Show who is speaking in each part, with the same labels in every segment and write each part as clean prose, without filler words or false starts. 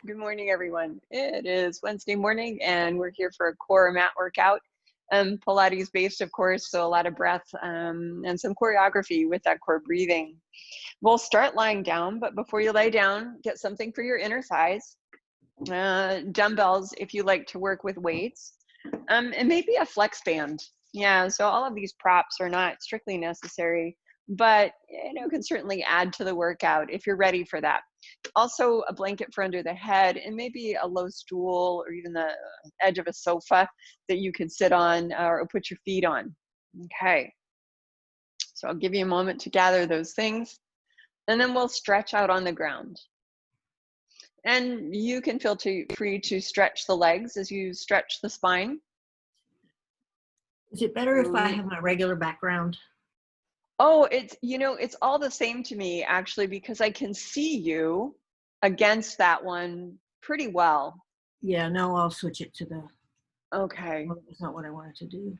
Speaker 1: Good morning, everyone. It is Wednesday morning, and we're here for a core mat workout. Pilates based, of course, so a lot of breath and some choreography with that core breathing. We'll start lying down, but before you lay down, get something for your inner thighs. Dumbbells, if you like to work with weights, and maybe a flex band. Yeah, so all of these props are not strictly necessary, but can certainly add to the workout if you're ready for that. Also, a blanket for under the head, and maybe a low stool or even the edge of a sofa that you could sit on or put your feet on. Okay, so I'll give you a moment to gather those things, and then we'll stretch out on the ground. And you can feel free to stretch the legs as you stretch the spine.
Speaker 2: Is it better if I have my regular background?
Speaker 1: Oh, it's all the same to me, actually, because I can see you against that one pretty well.
Speaker 2: Yeah, no, I'll switch it to the.
Speaker 1: Okay.
Speaker 2: Well, that's not what I wanted to do.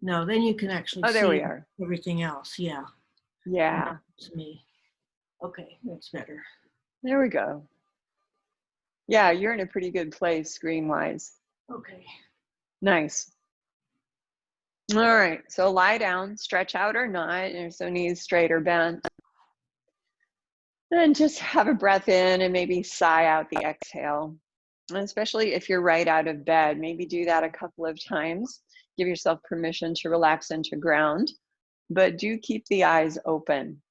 Speaker 2: No, then you can actually
Speaker 1: Oh, there we
Speaker 2: see
Speaker 1: are.
Speaker 2: everything else. Yeah.
Speaker 1: Yeah.
Speaker 2: It's me. Okay, that's better.
Speaker 1: There we go. Yeah, you're in a pretty good place screen-wise.
Speaker 2: Okay.
Speaker 1: Nice. All right, so lie down, stretch out or not, so knees straight or bent. And just have a breath in and maybe sigh out the exhale. And especially if you're right out of bed, maybe do that a couple of times. Give yourself permission to relax into ground, but do keep the eyes open,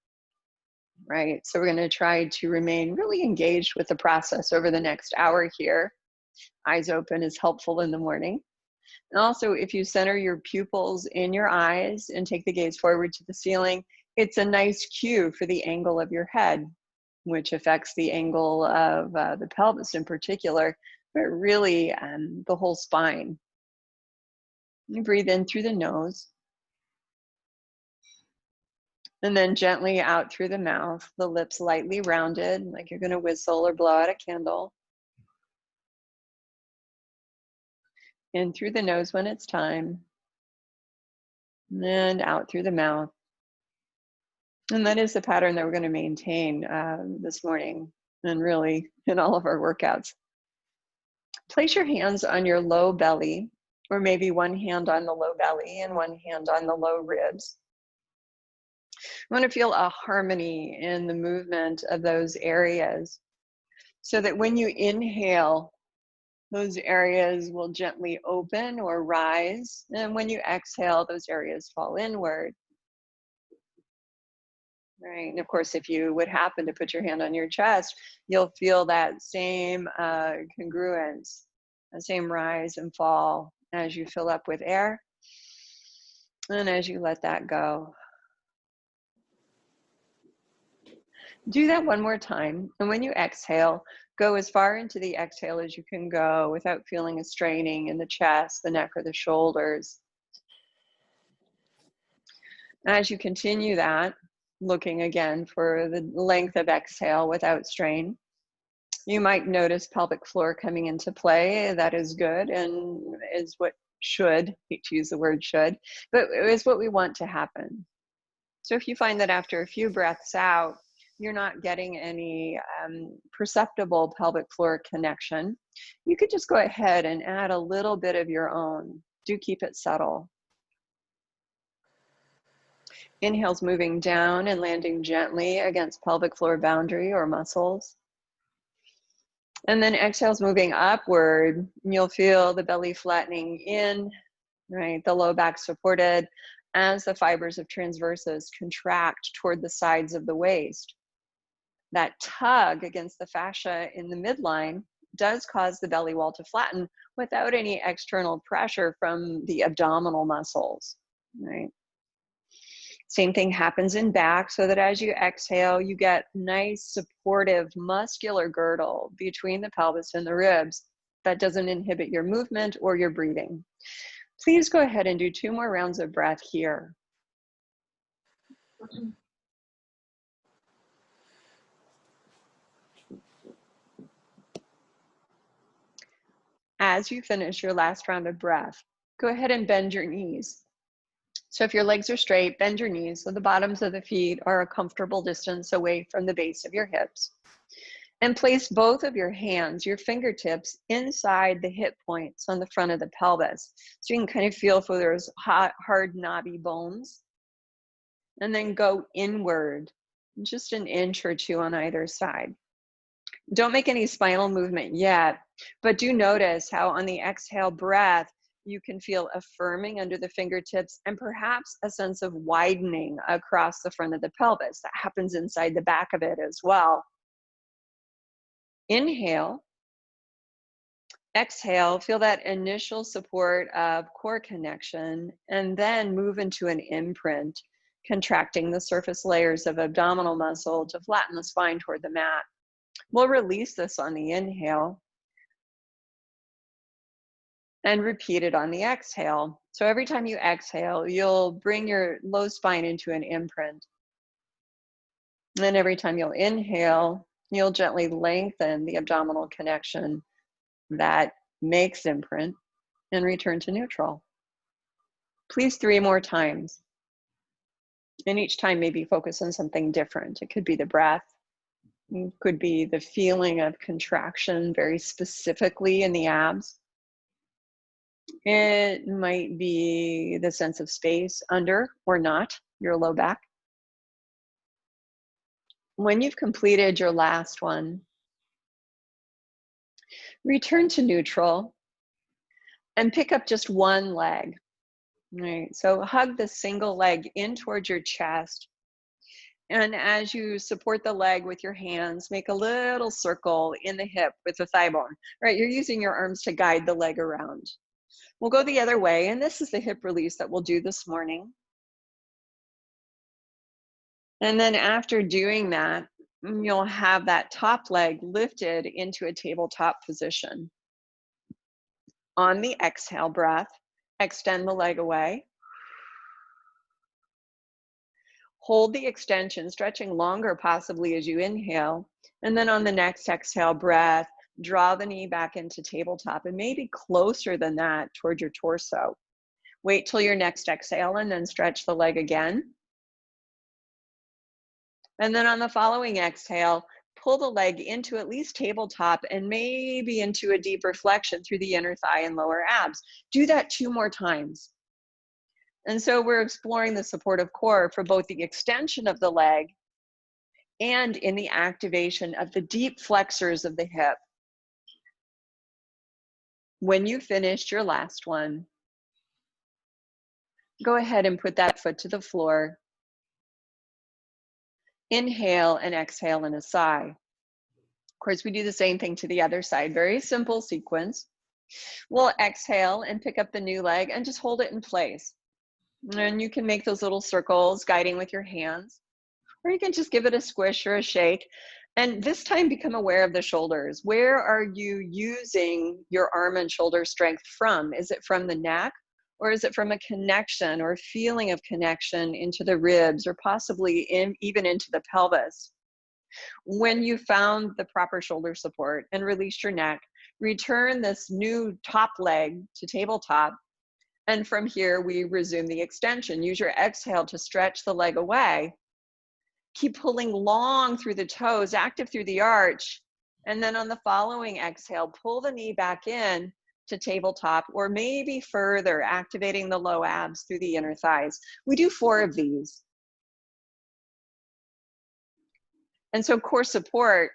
Speaker 1: right? So we're going to try to remain really engaged with the process over the next hour here. Eyes open is helpful in the morning. And also, if you center your pupils in your eyes and take the gaze forward to the ceiling, it's a nice cue for the angle of your head, which affects the angle of the pelvis in particular, but really the whole spine. You breathe in through the nose, and then gently out through the mouth, the lips lightly rounded, like you're going to whistle or blow out a candle. In through the nose when it's time, and out through the mouth. And that is the pattern that we're going to maintain this morning and really in all of our workouts. Place your hands on your low belly, or maybe one hand on the low belly and one hand on the low ribs. You want to feel a harmony in the movement of those areas so that when you inhale, those areas will gently open or rise. And when you exhale, those areas fall inward. Right. And of course, if you would happen to put your hand on your chest, you'll feel that same congruence, the same rise and fall as you fill up with air and as you let that go. Do that one more time. And when you exhale, go as far into the exhale as you can go without feeling a straining in the chest, the neck, or the shoulders. As you continue that, looking again for the length of exhale without strain, you might notice pelvic floor coming into play. That is good and is what should, hate to use the word should, but is what we want to happen. So if you find that after a few breaths out, you're not getting any perceptible pelvic floor connection, you could just go ahead and add a little bit of your own. Do keep it subtle. Inhales moving down and landing gently against pelvic floor boundary or muscles. And then exhales moving upward. You'll feel the belly flattening in, right? The low back supported as the fibers of transversus contract toward the sides of the waist. That tug against the fascia in the midline does cause the belly wall to flatten without any external pressure from the abdominal muscles, right? Same thing happens in back, so that as you exhale, you get nice supportive muscular girdle between the pelvis and the ribs that doesn't inhibit your movement or your breathing. Please go ahead and do 2 more rounds of breath here. As you finish your last round of breath, go ahead and bend your knees. So if your legs are straight, bend your knees so the bottoms of the feet are a comfortable distance away from the base of your hips. And place both of your hands, your fingertips, inside the hip points on the front of the pelvis. So you can kind of feel for those hard, knobby bones. And then go inward, just an inch or two on either side. Don't make any spinal movement yet, but do notice how on the exhale breath, you can feel affirming under the fingertips and perhaps a sense of widening across the front of the pelvis. That happens inside the back of it as well. Inhale. Exhale, feel that initial support of core connection, and then move into an imprint, contracting the surface layers of abdominal muscle to flatten the spine toward the mat. We'll release this on the inhale and repeat it on the exhale. So every time you exhale, you'll bring your low spine into an imprint. And then every time you'll inhale, you'll gently lengthen the abdominal connection that makes imprint and return to neutral. Please 3 more times. And each time maybe focus on something different. It could be the breath. It could be the feeling of contraction very specifically in the abs. It might be the sense of space under or not your low back. When you've completed your last one, return to neutral and pick up just one leg. All right, so hug the single leg in towards your chest. And as you support the leg with your hands, make a little circle in the hip with the thigh bone. Right, you're using your arms to guide the leg around. We'll go the other way, and this is the hip release that we'll do this morning. And then after doing that, you'll have that top leg lifted into a tabletop position. On the exhale breath, extend the leg away. Hold the extension, stretching longer possibly as you inhale. And then on the next exhale breath, draw the knee back into tabletop and maybe closer than that toward your torso. Wait till your next exhale and then stretch the leg again. And then on the following exhale, pull the leg into at least tabletop and maybe into a deeper flexion through the inner thigh and lower abs. Do that 2 more times. And so we're exploring the supportive core for both the extension of the leg and in the activation of the deep flexors of the hip. When you finished your last one, go ahead and put that foot to the floor. Inhale and exhale in a sigh. Of course, we do the same thing to the other side. Very simple sequence. We'll exhale and pick up the new leg and just hold it in place. And you can make those little circles guiding with your hands, or you can just give it a squish or a shake. And this time become aware of the shoulders. Where are you using your arm and shoulder strength from? Is it from the neck, or is it from a connection or feeling of connection into the ribs, or possibly even into the pelvis? When you found the proper shoulder support and released your neck, return this new top leg to tabletop. And from here, we resume the extension. Use your exhale to stretch the leg away. Keep pulling long through the toes, active through the arch. And then on the following exhale, pull the knee back in to tabletop, or maybe further, activating the low abs through the inner thighs. We do 4 of these. And so core support,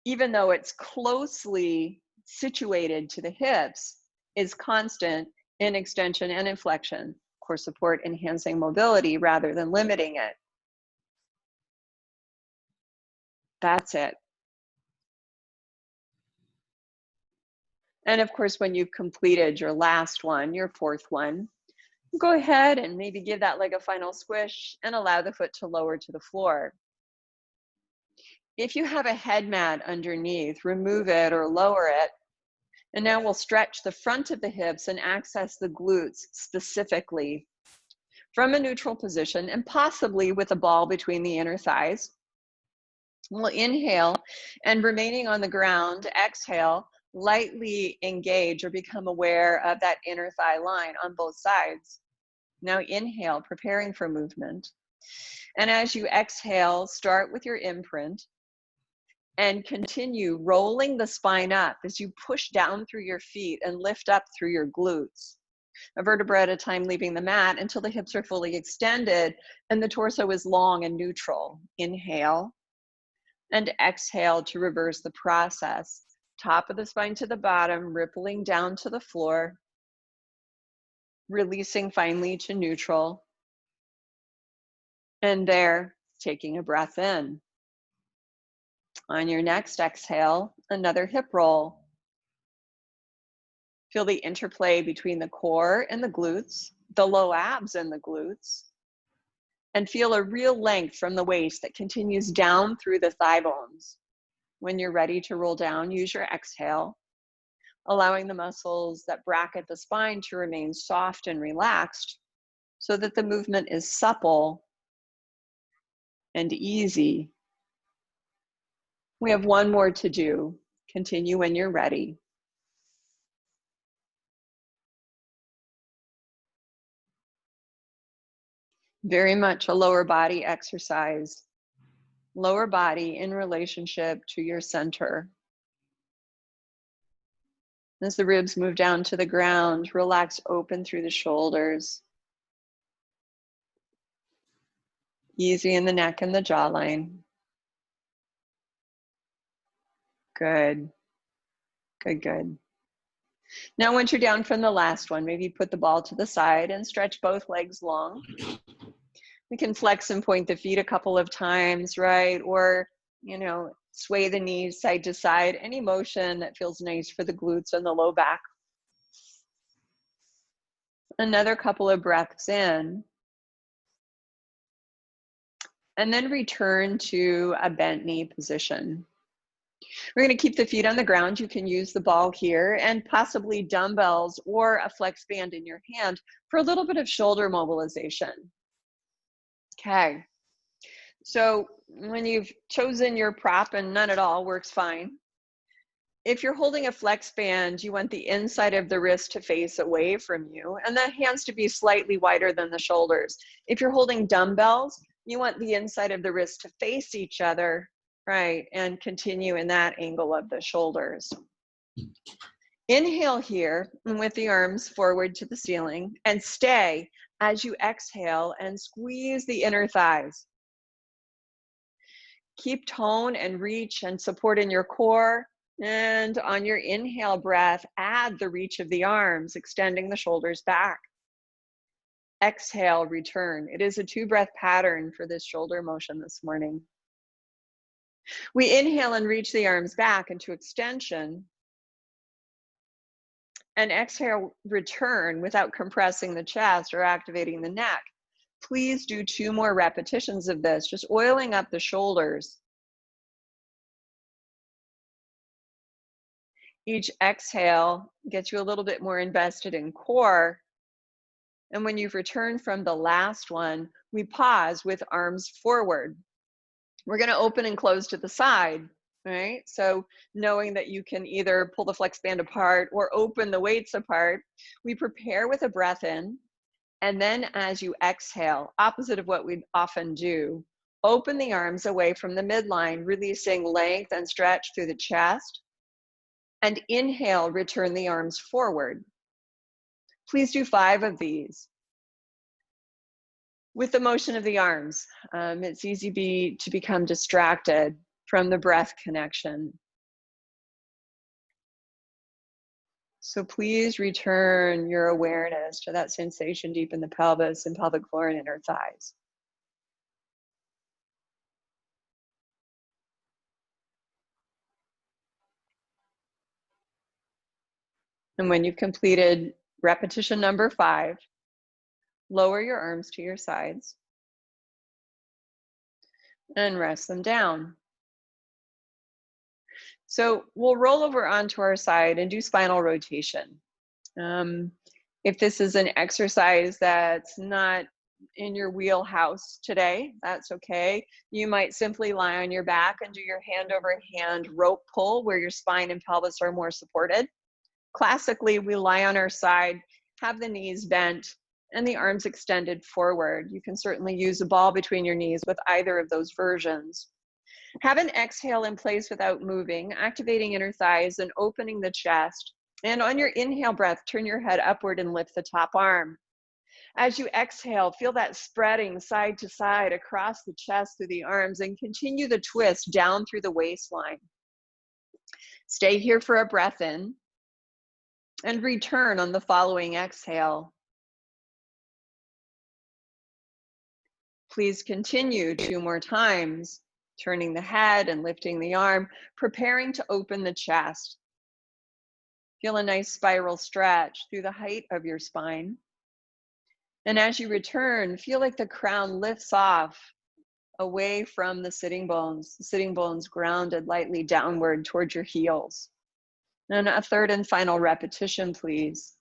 Speaker 1: even though it's closely situated to the hips, is constant in extension and in flexion. Core support enhancing mobility rather than limiting it. That's it. And of course, when you've completed your last one, your 4th one, go ahead and maybe give that leg a final squish and allow the foot to lower to the floor. If you have a head mat underneath, remove it or lower it. And now we'll stretch the front of the hips and access the glutes specifically from a neutral position, and possibly with a ball between the inner thighs. We'll inhale, and remaining on the ground, exhale, lightly engage or become aware of that inner thigh line on both sides. Now inhale, preparing for movement. And as you exhale, start with your imprint and continue rolling the spine up as you push down through your feet and lift up through your glutes. A vertebra at a time leaving the mat until the hips are fully extended and the torso is long and neutral. Inhale and exhale to reverse the process. Top of the spine to the bottom, rippling down to the floor, releasing finally to neutral. And there, taking a breath in. On your next exhale, another hip roll. Feel the interplay between the core and the glutes, the low abs and the glutes, and feel a real length from the waist that continues down through the thigh bones. When you're ready to roll down, use your exhale, allowing the muscles that bracket the spine to remain soft and relaxed so that the movement is supple and easy. We have one more to do. Continue when you're ready. Very much a lower body exercise. Lower body in relationship to your center. As the ribs move down to the ground, relax open through the shoulders. Easy in the neck and the jawline. Good. Good, good. Now, once you're down from the last one, maybe put the ball to the side and stretch both legs long. We can flex and point the feet a couple of times, right? Or, sway the knees side to side. Any motion that feels nice for the glutes and the low back. Another couple of breaths in. And then return to a bent knee position. We're going to keep the feet on the ground. You can use the ball here and possibly dumbbells or a flex band in your hand for a little bit of shoulder mobilization. Okay. So when you've chosen your prop, and none at all works fine, if you're holding a flex band, you want the inside of the wrist to face away from you and the hands to be slightly wider than the shoulders. If you're holding dumbbells, you want the inside of the wrist to face each other, right? And continue in that angle of the shoulders. Inhale here with the arms forward to the ceiling and stay as you exhale and squeeze the inner thighs. Keep tone and reach and support in your core. And on your inhale breath, add the reach of the arms, extending the shoulders back. Exhale, return. It is a 2-breath pattern for this shoulder motion this morning. We inhale and reach the arms back into extension. And exhale, return without compressing the chest or activating the neck. Please do 2 more repetitions of this, just oiling up the shoulders. Each exhale gets you a little bit more invested in core. And when you've returned from the last one, we pause with arms forward. We're going to open and close to the side, right? So knowing that you can either pull the flex band apart or open the weights apart, we prepare with a breath in. And then as you exhale, opposite of what we often do, open the arms away from the midline, releasing length and stretch through the chest. And inhale, return the arms forward. Please do 5 of these. With the motion of the arms, it's easy to become distracted from the breath connection. So please return your awareness to that sensation deep in the pelvis and pelvic floor and inner thighs. And when you've completed repetition number 5, lower your arms to your sides and rest them down. So we'll roll over onto our side and do spinal rotation. If this is an exercise that's not in your wheelhouse today, that's okay. You might simply lie on your back and do your hand over hand rope pull where your spine and pelvis are more supported. Classically, we lie on our side, have the knees bent, and the arms extended forward. You can certainly use a ball between your knees with either of those versions. Have an exhale in place without moving, activating inner thighs and opening the chest. And on your inhale breath, turn your head upward and lift the top arm. As you exhale, feel that spreading side to side across the chest through the arms, and continue the twist down through the waistline. Stay here for a breath in and return on the following exhale. Please continue 2 more times, turning the head and lifting the arm, preparing to open the chest. Feel a nice spiral stretch through the height of your spine. And as you return, feel like the crown lifts off away from the sitting bones grounded lightly downward towards your heels. And a third and final repetition, please.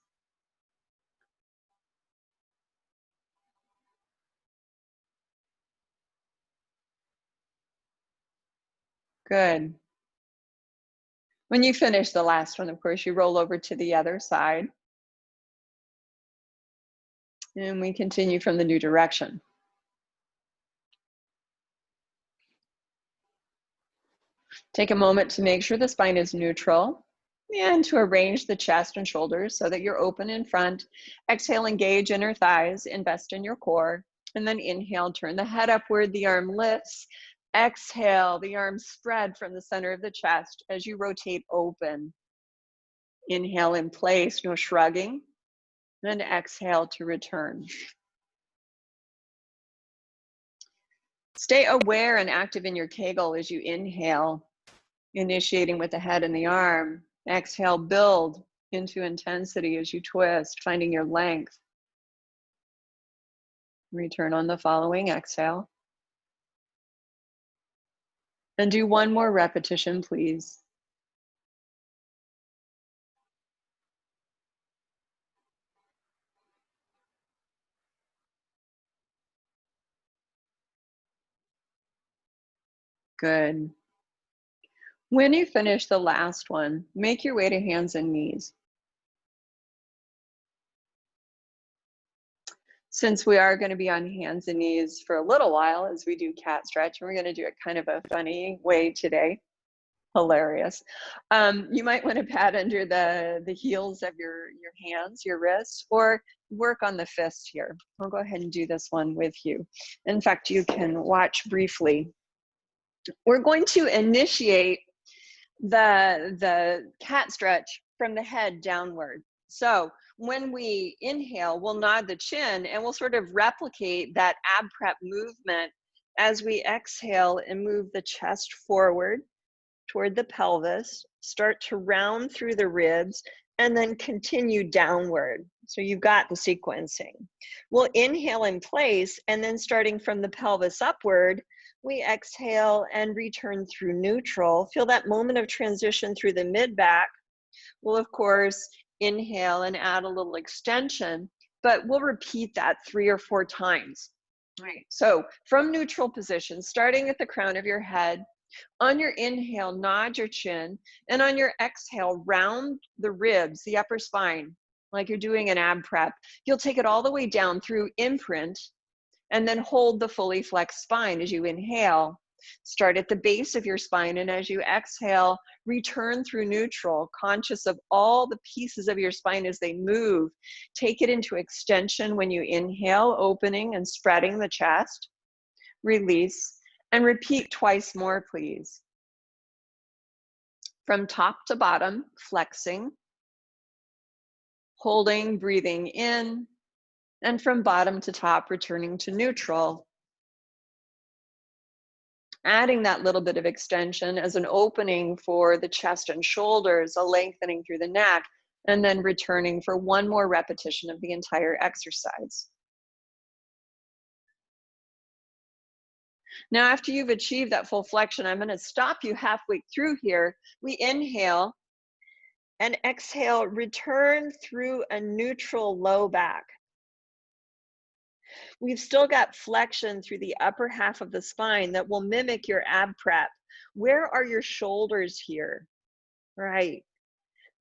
Speaker 1: Good. When you finish the last one, of course, you roll over to the other side. And we continue from the new direction. Take a moment to make sure the spine is neutral and to arrange the chest and shoulders so that you're open in front. Exhale, engage inner thighs, invest in your core, and then inhale, turn the head upward, the arm lifts. Exhale, the arms spread from the center of the chest as you rotate open. Inhale in place, no shrugging, then exhale to return. Stay aware and active in your Kegel as you inhale, initiating with the head and the arm. Exhale, build into intensity as you twist, finding your length. Return on the following exhale. And do 1 more repetition, please. Good. When you finish the last one, make your way to hands and knees. Since we are going to be on hands and knees for a little while as we do cat stretch, and we're going to do it kind of a funny way today, hilarious. You might want to pat under the heels of your hands, your wrists, or work on the fist here. I'll go ahead and do this one with you. In fact, you can watch briefly. We're going to initiate the cat stretch from the head downward. So when we inhale, we'll nod the chin and we'll sort of replicate that ab prep movement as we exhale and move the chest forward toward the pelvis, start to round through the ribs, and then continue downward. So you've got the sequencing. We'll inhale in place, and then starting from the pelvis upward, we exhale and return through neutral. Feel that moment of transition through the mid-back. We'll, of course, inhale and add a little extension, but we'll repeat that 3 or 4 times. All right, so from neutral position, starting at the crown of your head, on your inhale, nod your chin, and on your exhale, round the ribs, the upper spine, like you're doing an ab prep. You'll take it all the way down through imprint, and then hold the fully flexed spine as you inhale. Start at the base of your spine, and as you exhale, return through neutral, conscious of all the pieces of your spine as they move. Take it into extension when you inhale, opening and spreading the chest. Release, and repeat twice more, please. From top to bottom, flexing, holding, breathing in, and from bottom to top, returning to neutral. Adding that little bit of extension as an opening for the chest and shoulders, a lengthening through the neck, and then returning for 1 more repetition of the entire exercise. Now, after you've achieved that full flexion, I'm going to stop you halfway through here. We inhale and exhale, return through a neutral low back. We've still got flexion through the upper half of the spine that will mimic your ab prep. Where are your shoulders here? Right.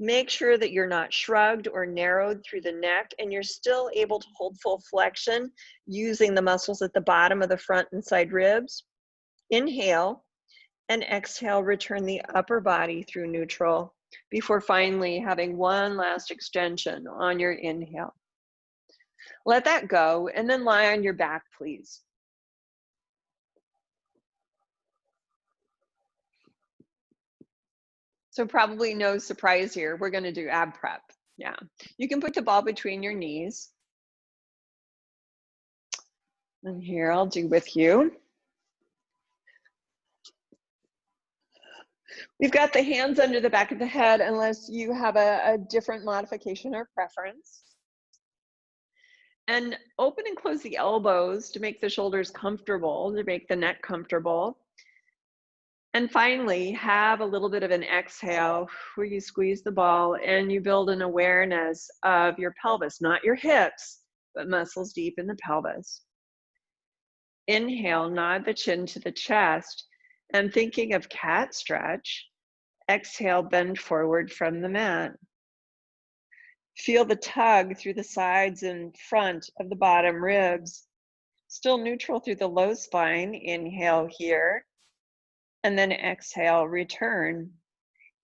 Speaker 1: Make sure that you're not shrugged or narrowed through the neck and you're still able to hold full flexion using the muscles at the bottom of the front and side ribs. Inhale and exhale, return the upper body through neutral before finally having one last extension on your inhale. Let that go and then lie on your back, please. So probably no surprise here, we're gonna do ab prep. Yeah, you can put the ball between your knees. And here I'll do with you. We've got the hands under the back of the head unless you have a different modification or preference. And open and close the elbows to make the shoulders comfortable, to make the neck comfortable. And finally, have a little bit of an exhale where you squeeze the ball and you build an awareness of your pelvis, not your hips, but muscles deep in the pelvis. Inhale, nod the chin to the chest, and thinking of cat stretch, exhale, bend forward from the mat. Feel the tug through the sides and front of the bottom ribs. Still neutral through the low spine. Inhale here, and then exhale, return,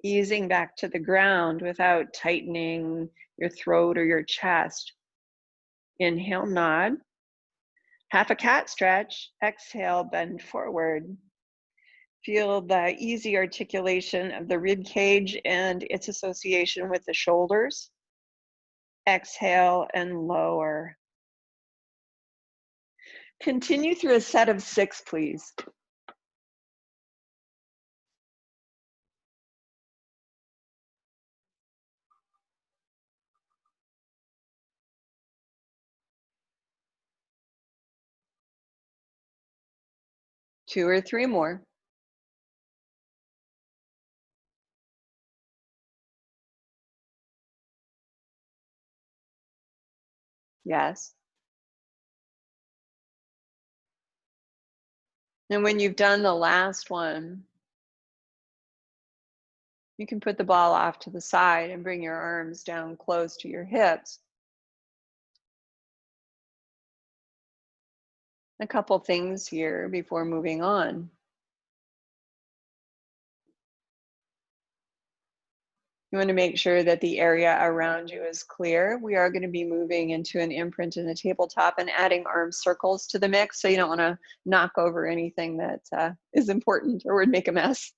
Speaker 1: easing back to the ground without tightening your throat or your chest. Inhale, nod. Half a cat stretch. Exhale, bend forward. Feel the easy articulation of the rib cage and its association with the shoulders. Exhale and lower. Continue through a set of 6, please. Two or three more. Yes. And when you've done the last one, you can put the ball off to the side and bring your arms down close to your hips. A couple things here before moving on. You want to make sure that the area around you is clear. We are going to be moving into an imprint in the tabletop and adding arm circles to the mix, so you don't want to knock over anything that is important or would make a mess.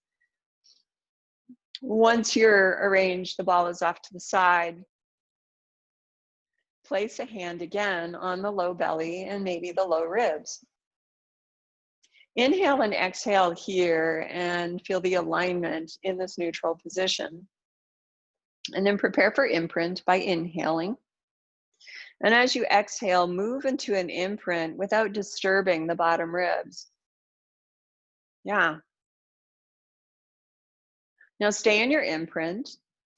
Speaker 1: Once you're arranged, the ball is off to the side. Place a hand again on the low belly and maybe the low ribs. Inhale and exhale here and feel the alignment in this neutral position. And then prepare for imprint by inhaling. And as you exhale, move into an imprint without disturbing the bottom ribs. Yeah. Now stay in your imprint,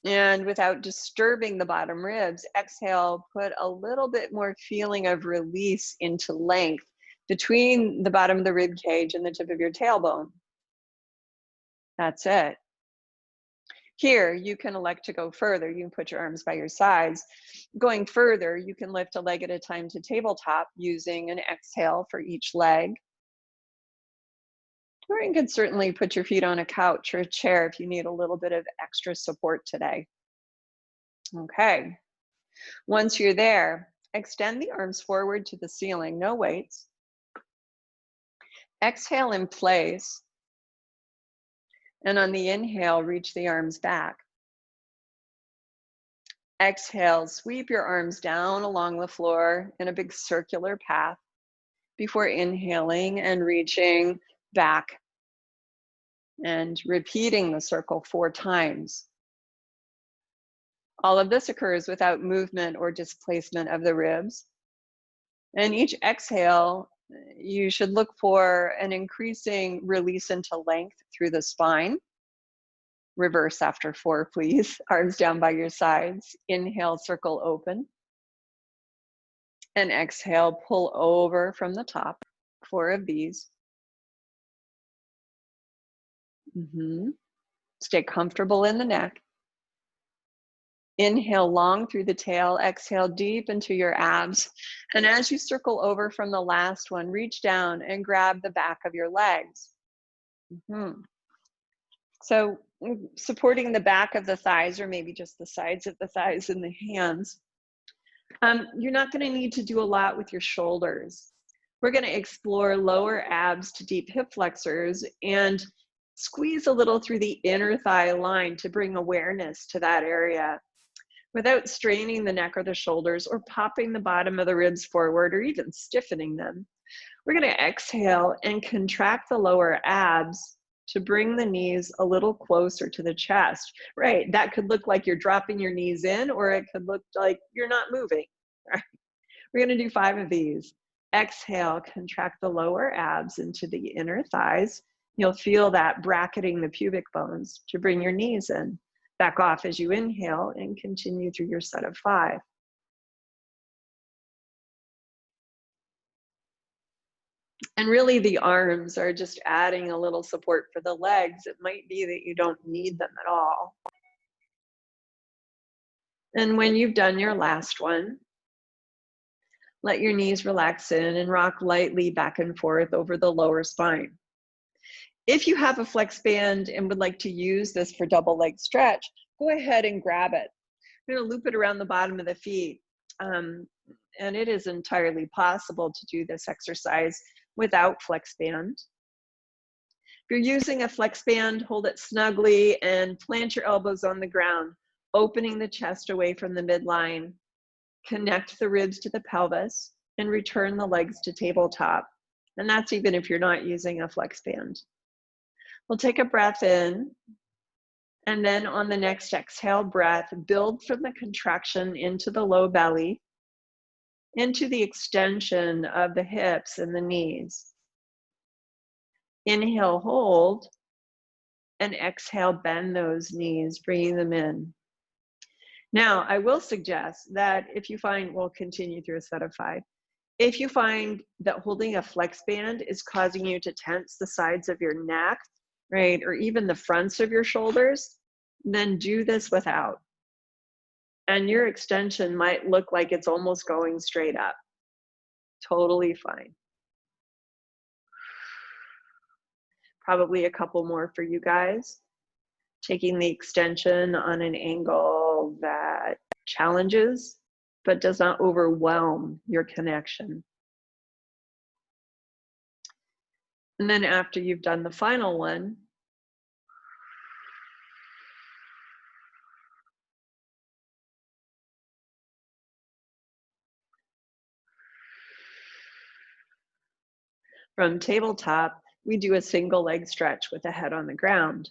Speaker 1: and without disturbing the bottom ribs, exhale, put a little bit more feeling of release into length between the bottom of the rib cage and the tip of your tailbone. That's it. Here, you can elect to go further. You can put your arms by your sides. Going further, you can lift a leg at a time to tabletop using an exhale for each leg. Or you can certainly put your feet on a couch or a chair if you need a little bit of extra support today. Okay. Once you're there, extend the arms forward to the ceiling, no weights. Exhale in place. And on the inhale, reach the arms back. Exhale, sweep your arms down along the floor in a big circular path before inhaling and reaching back and repeating the circle 4 times. All of this occurs without movement or displacement of the ribs. And each exhale, you should look for an increasing release into length through the spine. Reverse after 4, please. Arms down by your sides. Inhale, circle open. And exhale, pull over from the top. 4 of these. Stay comfortable in the neck. Inhale long through the tail, exhale deep into your abs. And as you circle over from the last one, reach down and grab the back of your legs. So supporting the back of the thighs, or maybe just the sides of the thighs and the hands. You're not going to need to do a lot with your shoulders. We're going to explore lower abs to deep hip flexors and squeeze a little through the inner thigh line to bring awareness to that area without straining the neck or the shoulders or popping the bottom of the ribs forward or even stiffening them. We're going to exhale and contract the lower abs to bring the knees a little closer to the chest. Right, that could look like you're dropping your knees in, or it could look like you're not moving. Right? We're going to do 5 of these. Exhale, contract the lower abs into the inner thighs. You'll feel that bracketing the pubic bones to bring your knees in. Back off as you inhale and continue through your set of 5. And really the arms are just adding a little support for the legs. It might be that you don't need them at all. And when you've done your last one, let your knees relax in and rock lightly back and forth over the lower spine. If you have a flex band and would like to use this for double leg stretch, go ahead and grab it. I'm going to loop it around the bottom of the feet. And it is entirely possible to do this exercise without flex band. If you're using a flex band, hold it snugly and plant your elbows on the ground, opening the chest away from the midline. Connect the ribs to the pelvis and return the legs to tabletop. And that's even if you're not using a flex band. We'll take a breath in, and then on the next exhale breath, build from the contraction into the low belly, into the extension of the hips and the knees. Inhale, hold, and exhale, bend those knees, bringing them in. Now, I will suggest that if you find, we'll continue through a set of 5. If you find that holding a flex band is causing you to tense the sides of your neck, right, or even the fronts of your shoulders, then do this without. And your extension might look like it's almost going straight up. Totally fine. Probably a couple more for you guys. Taking the extension on an angle that challenges, but does not overwhelm your connection. And then after you've done the final one, from tabletop, we do a single leg stretch with the head on the ground.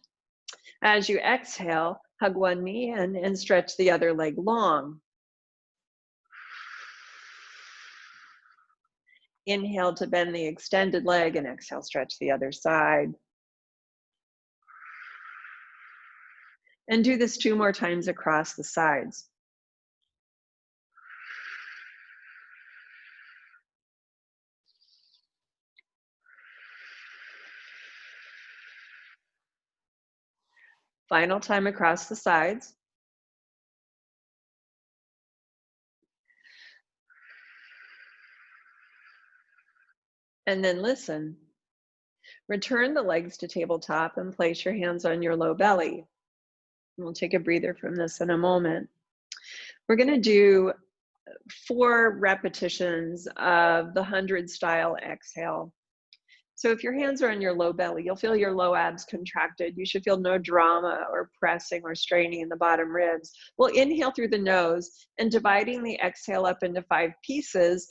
Speaker 1: As you exhale, hug one knee in and stretch the other leg long. Inhale to bend the extended leg and exhale, stretch the other side. And do this 2 more times across the sides. Final time across the sides. And then listen. Return the legs to tabletop and place your hands on your low belly. We'll take a breather from this in a moment. We're going to do 4 repetitions of the 100 style exhale. So if your hands are on your low belly, you'll feel your low abs contracted. You should feel no drama or pressing or straining in the bottom ribs. We'll inhale through the nose and dividing the exhale up into 5 pieces.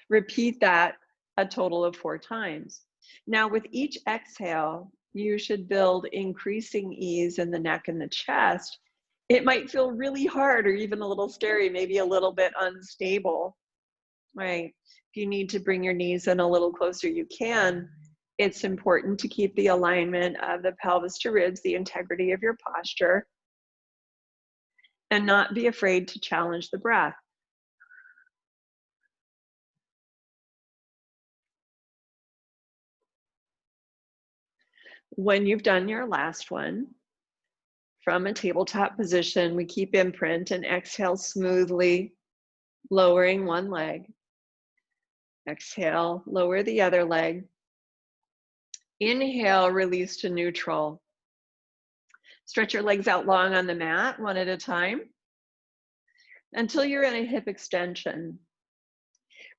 Speaker 1: Repeat that a total of 4 times. Now with each exhale, you should build increasing ease in the neck and the chest. It might feel really hard or even a little scary, maybe a little bit unstable, right? If you need to bring your knees in a little closer, you can. It's important to keep the alignment of the pelvis to ribs, the integrity of your posture, and not be afraid to challenge the breath. When you've done your last one, from a tabletop position, we keep imprint and exhale smoothly, lowering one leg. Exhale, lower the other leg. Inhale, release to neutral. Stretch your legs out long on the mat, one at a time, until you're in a hip extension.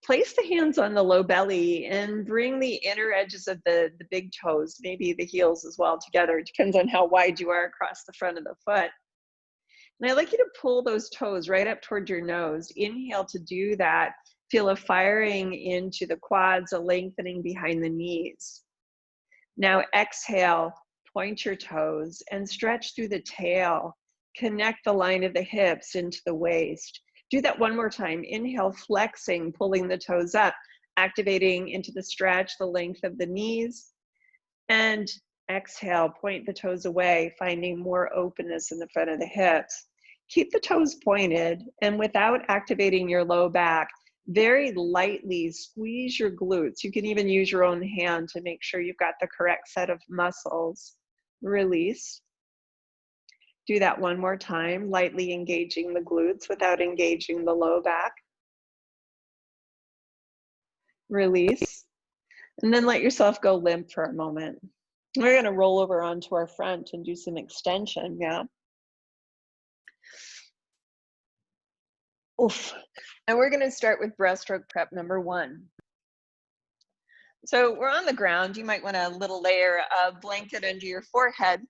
Speaker 1: Place the hands on the low belly and bring the inner edges of the big toes, maybe the heels as well, together. It depends on how wide you are across the front of the foot. And I'd like you to pull those toes right up toward your nose. Inhale to do that. Feel a firing into the quads, a lengthening behind the knees. Now exhale, point your toes and stretch through the tail. Connect the line of the hips into the waist. Do that one more time. Inhale, flexing, pulling the toes up, activating into the stretch, the length of the knees. And exhale, point the toes away, finding more openness in the front of the hips. Keep the toes pointed, and without activating your low back, very lightly squeeze your glutes. You can even use your own hand to make sure you've got the correct set of muscles. Release. Do that one more time, lightly engaging the glutes without engaging the low back. Release. And then let yourself go limp for a moment. We're going to roll over onto our front and do some extension, yeah? Oof. And we're going to start with breaststroke prep number 1. So we're on the ground. You might want a little layer of blanket under your forehead.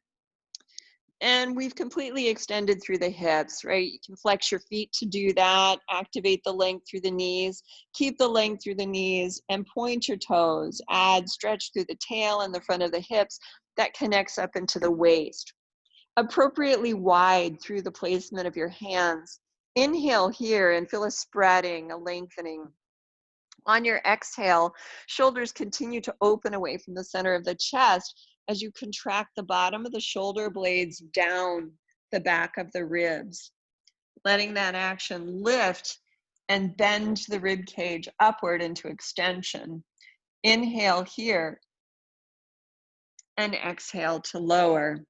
Speaker 1: And we've completely extended through the hips, right? You can flex your feet to do that, activate the length through the knees, keep the length through the knees, and point your toes. Add stretch through the tail and the front of the hips that connects up into the waist. Appropriately wide through the placement of your hands. Inhale here and feel a spreading, a lengthening. On your exhale, shoulders continue to open away from the center of the chest as you contract the bottom of the shoulder blades down the back of the ribs. Letting that action lift and bend the rib cage upward into extension. Inhale here and exhale to lower.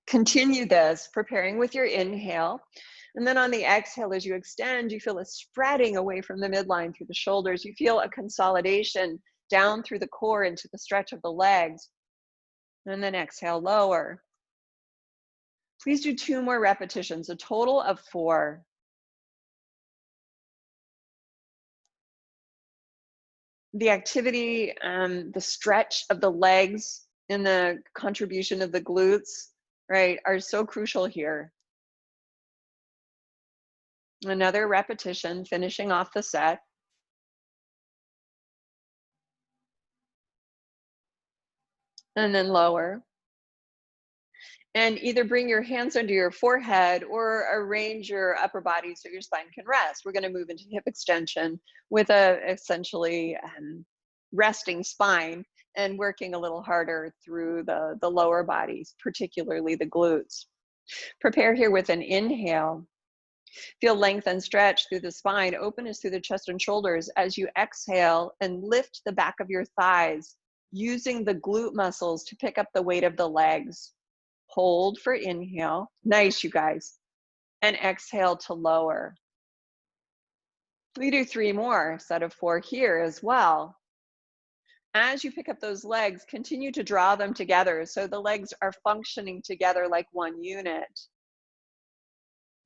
Speaker 1: Continue this, preparing with your inhale. And then on the exhale, as you extend, you feel a spreading away from the midline through the shoulders. You feel a consolidation down through the core into the stretch of the legs. And then exhale, lower. Please do 2 more repetitions, a total of 4. The activity, the stretch of the legs and the contribution of the glutes, right, are so crucial here. Another repetition, finishing off the set. And then lower. And either bring your hands under your forehead or arrange your upper body so your spine can rest. We're going to move into hip extension with a essentially resting spine and working a little harder through the lower bodies, particularly the glutes. Prepare here with an inhale. Feel length and stretch through the spine, openness through the chest and shoulders as you exhale and lift the back of your thighs, using the glute muscles to pick up the weight of the legs. Hold for inhale. Nice, you guys. And exhale to lower. We do 3 more, set of 4 here as well. As you pick up those legs, continue to draw them together so the legs are functioning together like one unit.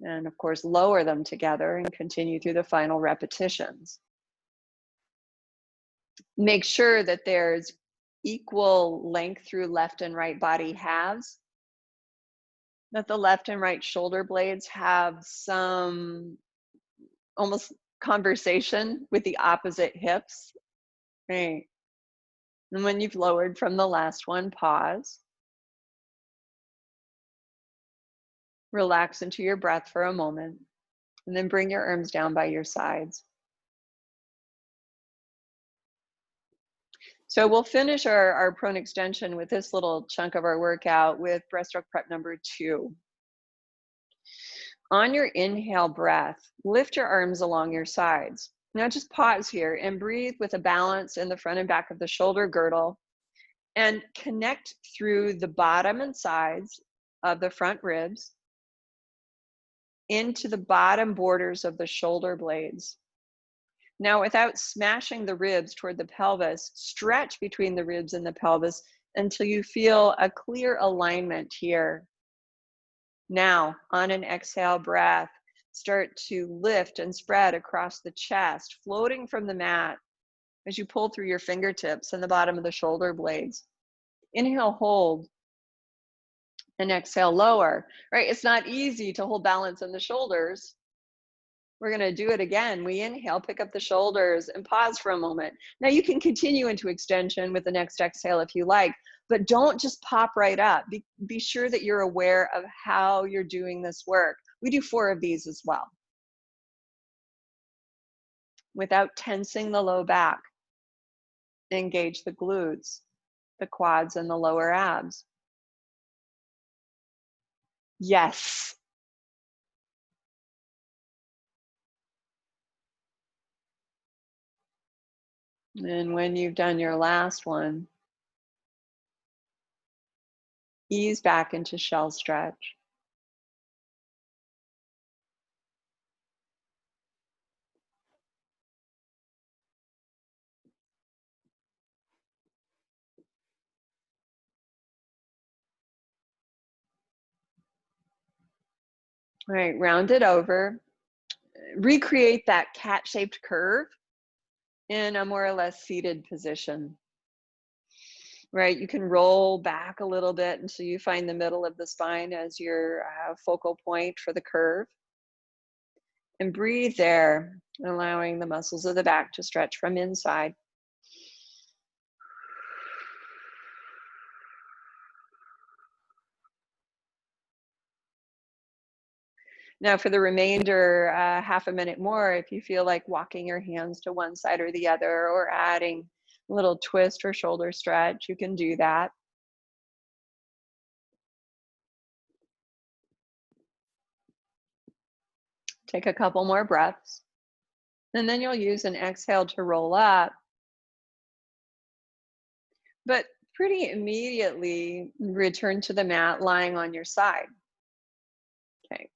Speaker 1: And of course, lower them together and continue through the final repetitions. Make sure that there's equal length through left and right body halves, that the left and right shoulder blades have some almost conversation with the opposite hips, right? And when you've lowered from the last one, pause. Relax into your breath for a moment, and then bring your arms down by your sides. So we'll finish our prone extension with this little chunk of our workout with breaststroke prep number 2. On your inhale breath, lift your arms along your sides. Now just pause here and breathe with a balance in the front and back of the shoulder girdle. and connect through the bottom and sides of the front ribs into the bottom borders of the shoulder blades. Now, without smashing the ribs toward the pelvis, stretch between the ribs and the pelvis until you feel a clear alignment here. Now, on an exhale breath, start to lift and spread across the chest, floating from the mat as you pull through your fingertips and the bottom of the shoulder blades. Inhale, hold, and exhale, lower. Right? It's not easy to hold balance in the shoulders. We're going to do it again. We inhale, pick up the shoulders, and pause for a moment. Now you can continue into extension with the next exhale if you like, but don't just pop right up. Be sure that you're aware of how you're doing this work. We do 4 of these as well, without tensing the low back. Engage the glutes, the quads, and the lower abs. Yes. And when you've done your last one, ease back into shell stretch. All right, round it over. Recreate that cat-shaped curve in a more or less seated position. Right, you can roll back a little bit until you find the middle of the spine as your focal point for the curve. And breathe there, allowing the muscles of the back to stretch from inside. Now for the remainder, half a minute more, if you feel like walking your hands to one side or the other or adding a little twist or shoulder stretch, you can do that. Take a couple more breaths. And then you'll use an exhale to roll up. But pretty immediately return to the mat lying on your side. Okay.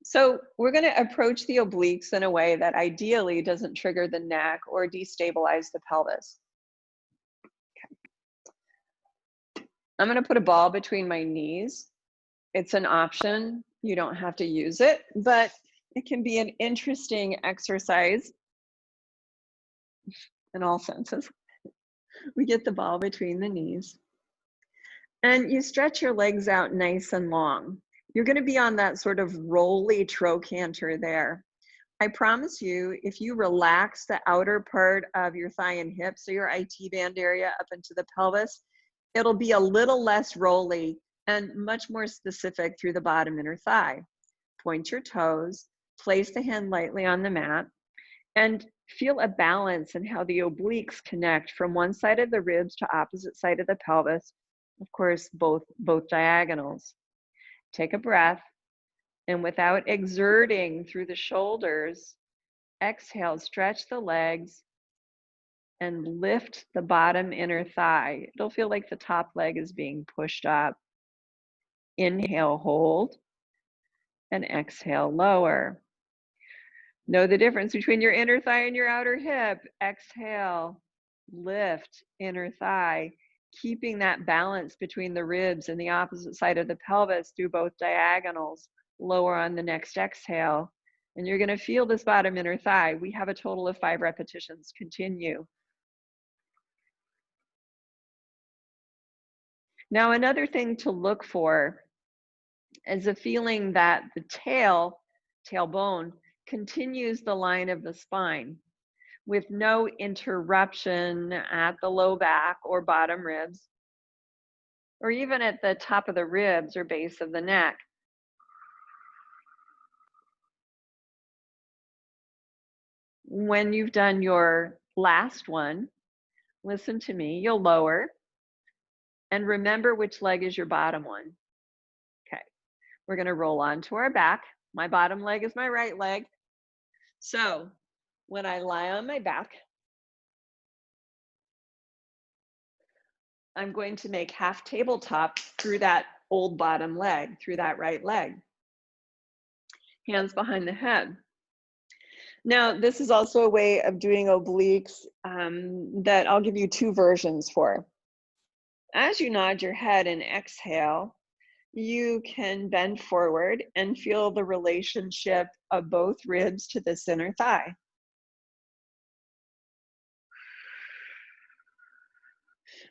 Speaker 1: So we're going to approach the obliques in a way that ideally doesn't trigger the neck or destabilize the pelvis. Okay. I'm going to put a ball between my knees. It's an option. You don't have to use it, but it can be an interesting exercise in all senses. We get the ball between the knees. And you stretch your legs out nice and long. You're going to be on that sort of rolly trochanter there. I promise you, if you relax the outer part of your thigh and hip, so your IT band area up into the pelvis, it'll be a little less rolly and much more specific through the bottom inner thigh. Point your toes, place the hand lightly on the mat, and feel a balance in how the obliques connect from one side of the ribs to opposite side of the pelvis. Of course, both diagonals. Take a breath, and without exerting through the shoulders, exhale, stretch the legs, and lift the bottom inner thigh. It'll feel like the top leg is being pushed up. Inhale, hold, and exhale, lower. Know the difference between your inner thigh and your outer hip. Exhale, lift inner thigh, keeping that balance between the ribs and the opposite side of the pelvis through both diagonals. Lower on the next exhale. And you're going to feel this bottom inner thigh. We have a total of 5 repetitions. Continue. Now, another thing to look for is a feeling that the tailbone, continues the line of the spine with no interruption at the low back or bottom ribs, or even at the top of the ribs or base of the neck. When you've done your last one, listen to me, you'll lower and remember which leg is your bottom one. Okay, we're going to roll onto our back. My bottom leg is my right leg. So when I lie on my back, I'm going to make half tabletop through that old bottom leg, through that right leg. Hands behind the head. Now, this is also a way of doing obliques that I'll give you two versions for. As you nod your head and exhale, you can bend forward and feel the relationship of both ribs to the center thigh.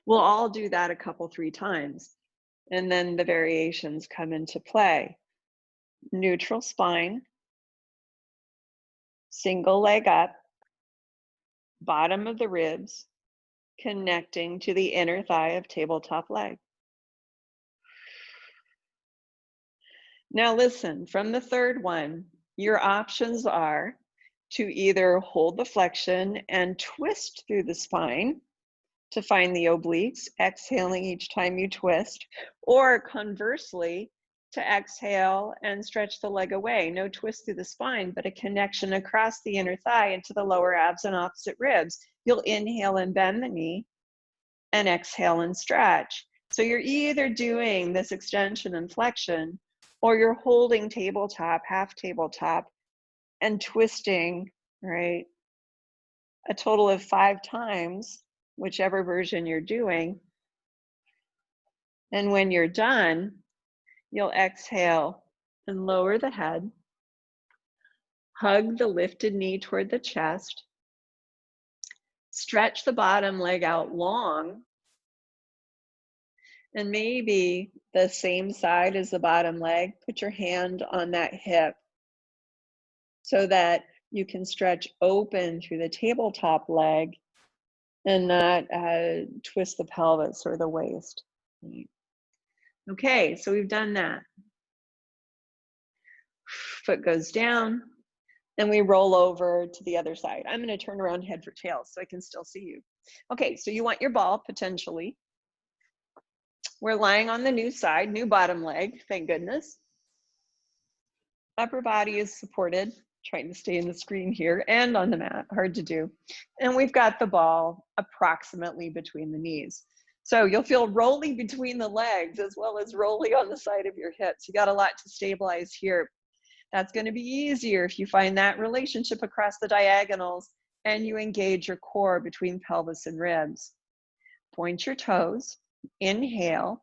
Speaker 1: We'll all do that a couple, 3 times, and then the variations come into play. Neutral spine, single leg up, bottom of the ribs, connecting to the inner thigh of tabletop leg. Now listen, from the third one, your options are to either hold the flexion and twist through the spine to find the obliques, exhaling each time you twist, or conversely, to exhale and stretch the leg away. No twist through the spine, but a connection across the inner thigh into the lower abs and opposite ribs. You'll inhale and bend the knee and exhale and stretch. So you're either doing this extension and flexion, or you're holding tabletop, half tabletop, and twisting, right? A total of 5 times, whichever version you're doing. And when you're done, you'll exhale and lower the head, hug the lifted knee toward the chest, stretch the bottom leg out long, and maybe the same side as the bottom leg, put your hand on that hip so that you can stretch open through the tabletop leg and not twist the pelvis or the waist. Okay, so we've done that. Foot goes down, and we roll over to the other side. I'm going to turn around head for tails so I can still see you. Okay, so you want your ball potentially. We're lying on the new side, new bottom leg, thank goodness. Upper body is supported, trying to stay in the screen here and on the mat, hard to do. And we've got the ball approximately between the knees. So you'll feel rolly between the legs as well as rolly on the side of your hips. You got a lot to stabilize here. That's going to be easier if you find that relationship across the diagonals and you engage your core between pelvis and ribs. Point your toes, inhale,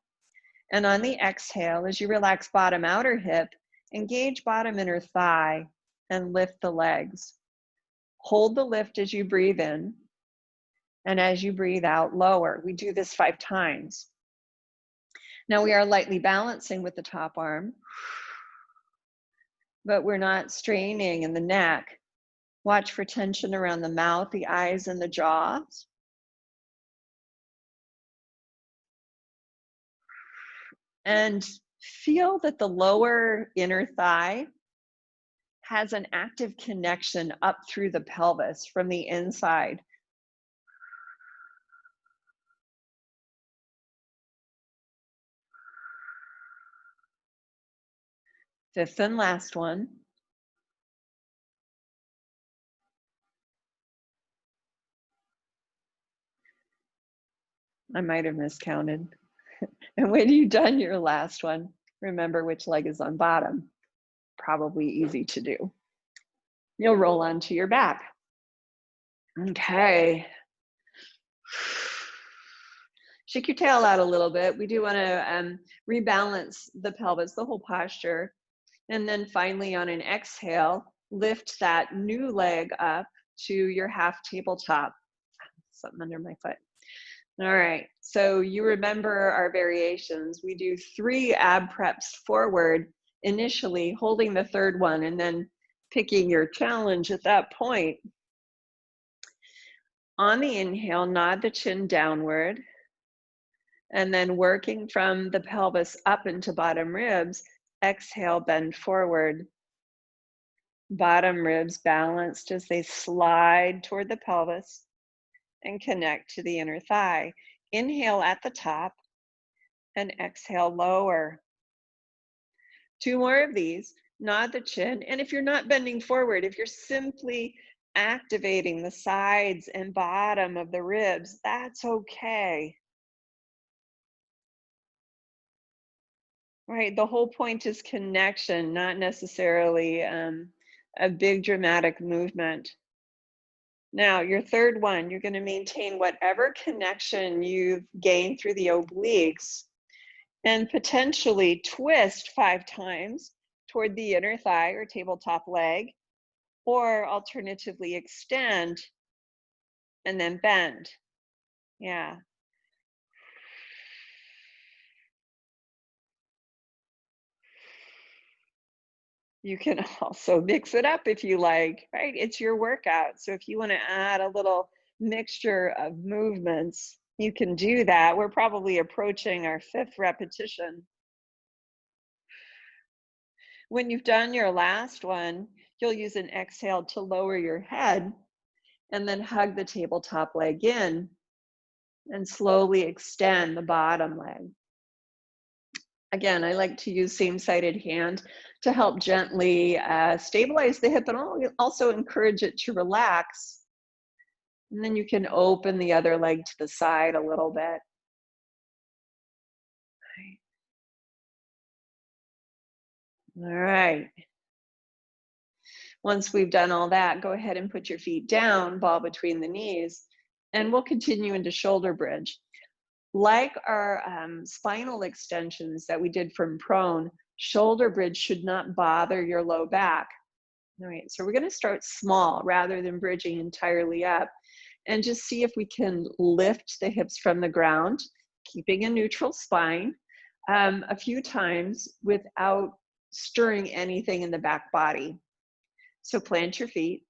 Speaker 1: and on the exhale, as you relax bottom outer hip, engage bottom inner thigh and lift the legs. Hold the lift as you breathe in, and as you breathe out, lower. We do this 5 times. Now we are lightly balancing with the top arm, but we're not straining in the neck. Watch for tension around the mouth, the eyes, and the jaws. And feel that the lower inner thigh has an active connection up through the pelvis from the inside. Fifth and last one. I might have miscounted. And when you've done your last one, remember which leg is on bottom. Probably easy to do. You'll roll onto your back. Okay. Shake your tail out a little bit. We do want to rebalance the pelvis, the whole posture. And then finally on an exhale, lift that new leg up to your half tabletop. Something under my foot. All right, so you remember our variations. We do 3 ab preps forward initially, holding the third one and then picking your challenge at that point. On the inhale, nod the chin downward, and then working from the pelvis up into bottom ribs, exhale, bend forward. Bottom ribs balanced as they slide toward the pelvis and connect to the inner thigh. Inhale at the top and exhale lower. 2 more of these. Nod the chin. And if you're not bending forward, if you're simply activating the sides and bottom of the ribs, that's okay. Right. The whole point is connection, not necessarily a big dramatic movement. Now, your third one, you're going to maintain whatever connection you've gained through the obliques and potentially twist 5 times toward the inner thigh or tabletop leg, or alternatively extend and then bend. Yeah. You can also mix it up if you like, right? It's your workout. So if you want to add a little mixture of movements, you can do that. We're probably approaching our 5th repetition. When you've done your last one, you'll use an exhale to lower your head and then hug the tabletop leg in and slowly extend the bottom leg. Again, I like to use same-sided hand to help gently stabilize the hip and also encourage it to relax. And then you can open the other leg to the side a little bit. All right. Once we've done all that, go ahead and put your feet down, ball between the knees, and we'll continue into shoulder bridge. Like our spinal extensions that we did from prone, shoulder bridge should not bother your low back. All right, so we're going to start small rather than bridging entirely up and just see if we can lift the hips from the ground, keeping a neutral spine a few times without stirring anything in the back body. So plant your feet,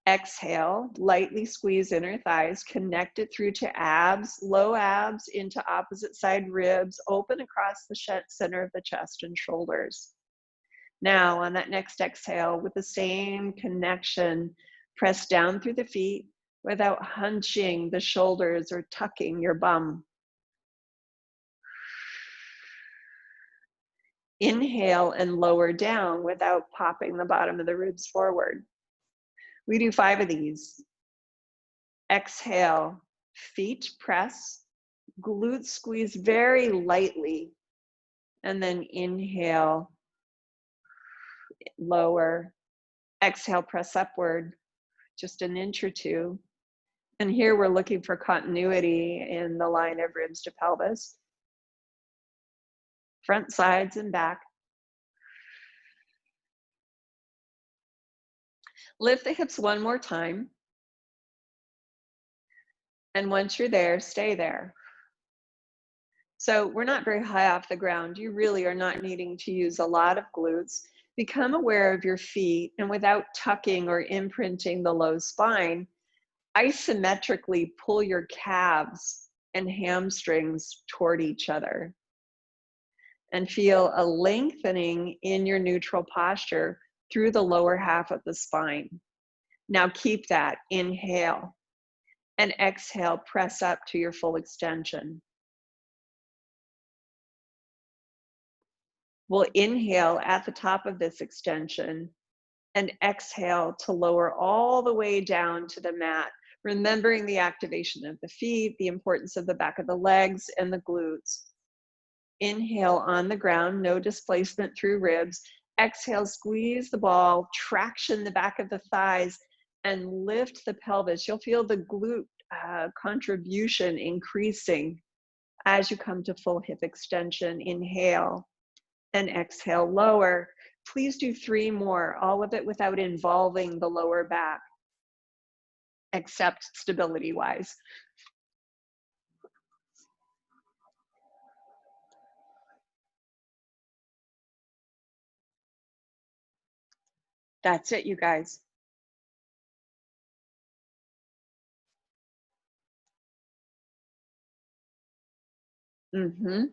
Speaker 1: exhale, lightly squeeze inner thighs, connect it through to abs, low abs into opposite side ribs, open across the center of the chest and shoulders. Now, on that next exhale, with the same connection, press down through the feet without hunching the shoulders or tucking your bum. Inhale and lower down without popping the bottom of the ribs forward. We do 5 of these. Exhale, feet press, glutes squeeze very lightly, and then inhale, lower. Exhale, press upward, just an inch or two. And here we're looking for continuity in the line of ribs to pelvis. Front, sides, and back. Lift the hips one more time. And once you're there, stay there. So we're not very high off the ground. You really are not needing to use a lot of glutes. Become aware of your feet, and without tucking or imprinting the low spine, isometrically pull your calves and hamstrings toward each other. And feel a lengthening in your neutral posture through the lower half of the spine. Now keep that. Inhale. And exhale, press up to your full extension. We'll inhale at the top of this extension and exhale to lower all the way down to the mat, remembering the activation of the feet, the importance of the back of the legs and the glutes. Inhale on the ground, no displacement through ribs. Exhale, squeeze the ball, traction the back of the thighs, and lift the pelvis. You'll feel the glute contribution increasing as you come to full hip extension. Inhale and exhale, lower. Please do 3 more, all of it without involving the lower back, except stability-wise. That's it, you guys. And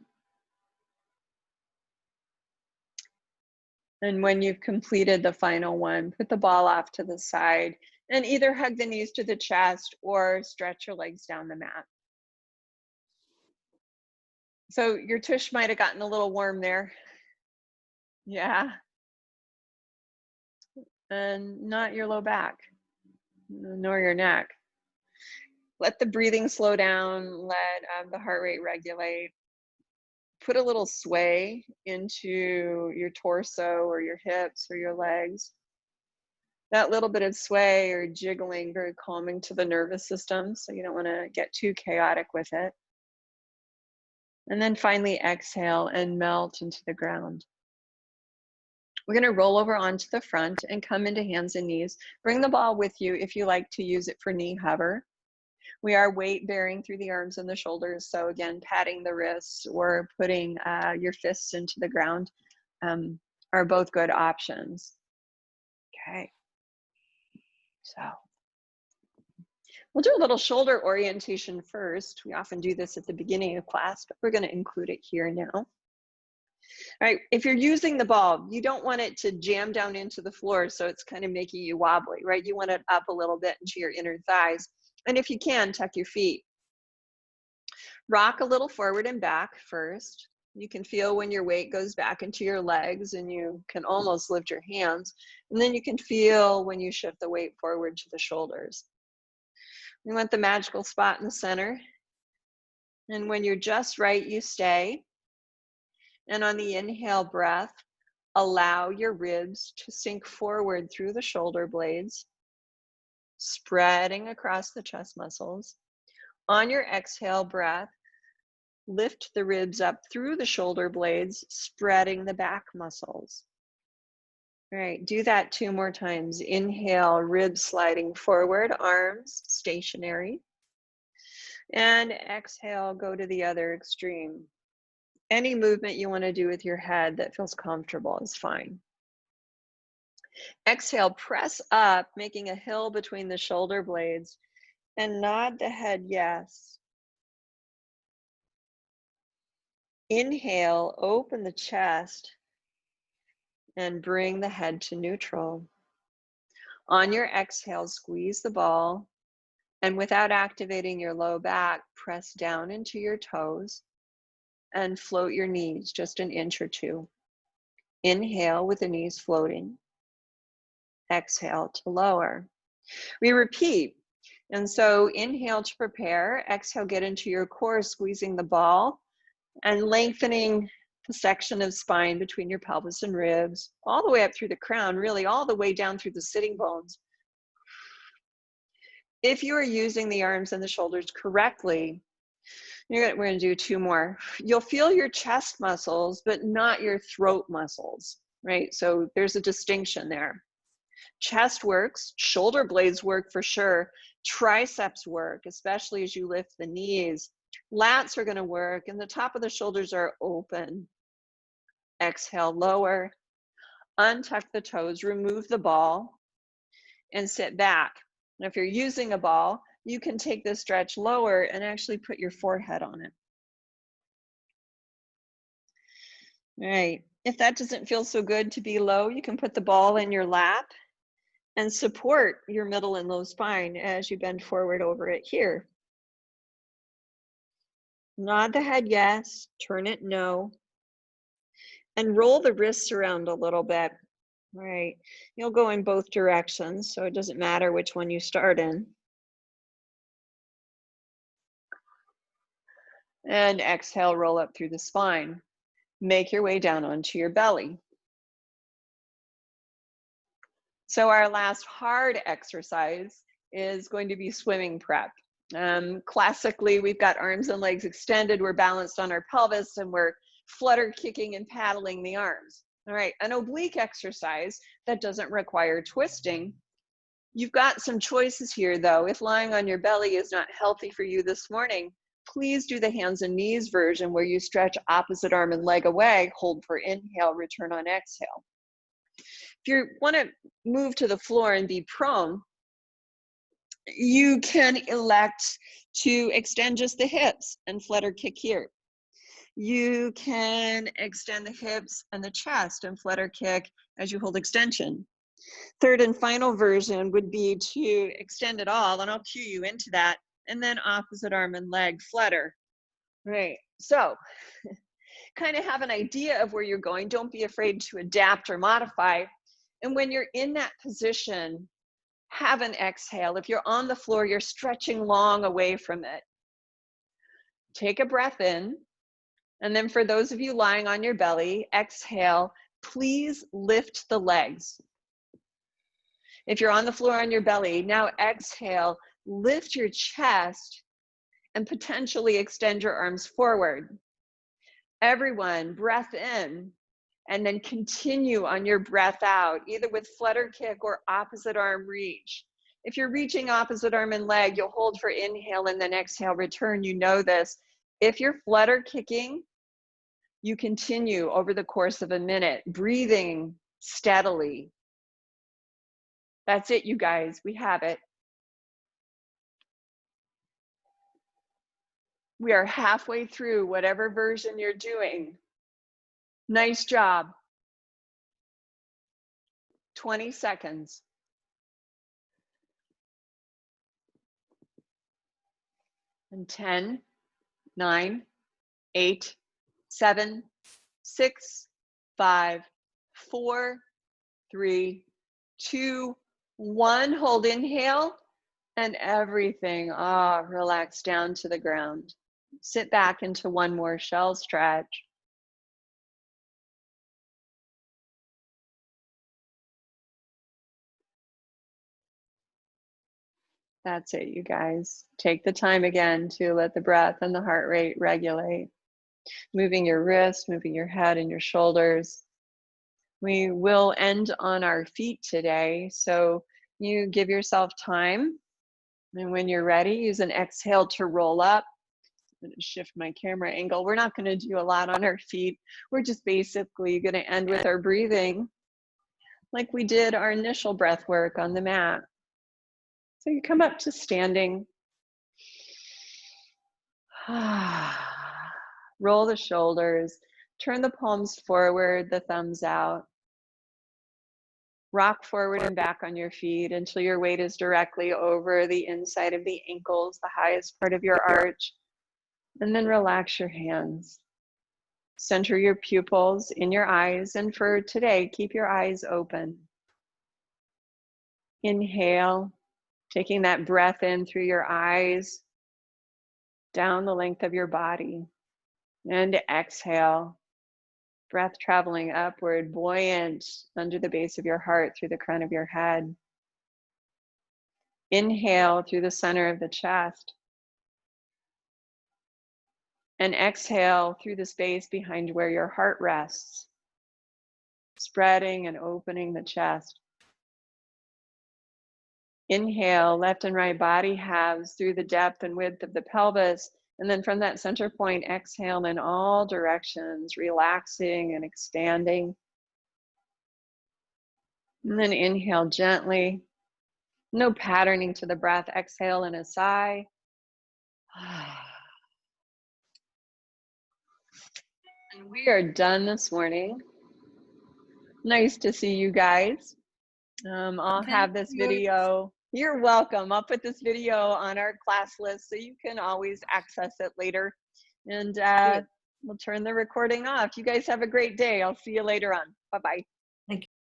Speaker 1: when you've completed the final one, put the ball off to the side and either hug the knees to the chest or stretch your legs down the mat. So your tush might have gotten a little warm there. Yeah. And not your low back, nor your neck. Let the breathing slow down, let the heart rate regulate. put a little sway into your torso or your hips or your legs. That little bit of sway or jiggling, very calming to the nervous system, so you don't want to get too chaotic with it. And then finally exhale and melt into the ground. We're going to roll over onto the front and come into hands and knees. Bring the ball with you if you like to use it for knee hover. We are weight bearing through the arms and the shoulders. So again, patting the wrists or putting your fists into the ground are both good options. Okay. So we'll do a little shoulder orientation first. We often do this at the beginning of class, but we're going to include it here now. All right, if you're using the ball, you don't want it to jam down into the floor so it's kind of making you wobbly, right? You want it up a little bit into your inner thighs. And if you can, tuck your feet. Rock a little forward and back first. You can feel when your weight goes back into your legs and you can almost lift your hands. And then you can feel when you shift the weight forward to the shoulders. We want the magical spot in the center. And when you're just right, you stay. And on the inhale breath, allow your ribs to sink forward through the shoulder blades, spreading across the chest muscles. On your exhale breath, lift the ribs up through the shoulder blades, spreading the back muscles. All right, do that 2 more times. Inhale, ribs sliding forward, arms stationary. And exhale, go to the other extreme. Any movement you want to do with your head that feels comfortable is fine. Exhale, press up, making a hill between the shoulder blades, and nod the head yes. Inhale, open the chest, and bring the head to neutral. On your exhale, squeeze the ball, and without activating your low back, press down into your toes and float your knees just an inch or 2. Inhale with the knees floating. Exhale to lower. We repeat. And so inhale to prepare. Exhale, get into your core, squeezing the ball and lengthening the section of spine between your pelvis and ribs, all the way up through the crown, really all the way down through the sitting bones. If you are using the arms and the shoulders correctly, we're going to do 2 more. You'll feel your chest muscles, but not your throat muscles, right? So there's a distinction there. Chest works, shoulder blades work for sure, triceps work, especially as you lift the knees. Lats are going to work, and the top of the shoulders are open. Exhale, lower, untuck the toes, remove the ball, and sit back. Now, if you're using a ball, you can take this stretch lower and actually put your forehead on it. All right, if that doesn't feel so good to be low, you can put the ball in your lap and support your middle and low spine as you bend forward over it here. Nod the head yes, turn it no, and roll the wrists around a little bit. All right, you'll go in both directions, so it doesn't matter which one you start in. And exhale, roll up through the spine. Make your way down onto your belly. So our last hard exercise is going to be swimming prep. Classically, we've got arms and legs extended, we're balanced on our pelvis, and we're flutter kicking and paddling the arms. All right, an oblique exercise that doesn't require twisting. You've got some choices here though. If lying on your belly is not healthy for you this morning, please do the hands and knees version where you stretch opposite arm and leg away, hold for inhale, return on exhale. If you want to move to the floor and be prone, you can elect to extend just the hips and flutter kick here. You can extend the hips and the chest and flutter kick as you hold extension. Third and final version would be to extend it all, and I'll cue you into that, and then opposite arm and leg flutter. Right, so kind of have an idea of where you're going. Don't be afraid to adapt or modify. And when you're in that position, have an exhale. If you're on the floor, you're stretching long away from it. Take a breath in And then for those of you lying on your belly, exhale, please lift the legs. If you're on the floor on your belly, now exhale, lift your chest and potentially extend your arms forward. Everyone, breath in, and then continue on your breath out, either with flutter kick or opposite arm reach. If you're reaching opposite arm and leg, you'll hold for inhale and then exhale, return. You know this. If you're flutter kicking, you continue over the course of a minute, breathing steadily. That's it, you guys. We have it. We are halfway through whatever version you're doing. Nice job. 20 seconds. And 10, 9, 8, 7, 6, 5, 4, 3, 2, 1. Hold inhale and everything relax down to the ground. Sit back into one more shell stretch. That's it, you guys. Take the time again to let the breath and the heart rate regulate. Moving your wrists, moving your head and your shoulders. We will end on our feet today, so you give yourself time. And when you're ready, use an exhale to roll up. I'm going to shift my camera angle. We're not going to do a lot on our feet. We're just basically going to end with our breathing like we did our initial breath work on the mat. So you come up to standing. Roll the shoulders, turn the palms forward, the thumbs out. Rock forward and back on your feet until your weight is directly over the inside of the ankles, the highest part of your arch. And then relax your hands. Center your pupils in your eyes, and for today, keep your eyes open. Inhale, taking that breath in through your eyes, down the length of your body. And exhale, breath traveling upward, buoyant under the base of your heart through the crown of your head. Inhale through the center of the chest. And exhale through the space behind where your heart rests, spreading and opening the chest. Inhale, left and right body halves through the depth and width of the pelvis. And then from that center point, exhale in all directions, relaxing and expanding. And then inhale gently. No patterning to the breath. Exhale in a sigh. And we are done this morning. Nice to see you guys. I'll have this video. You're welcome. I'll put this video on our class list so you can always access it later. And we'll turn the recording off. You guys have a great day. I'll see you later on. Bye-bye.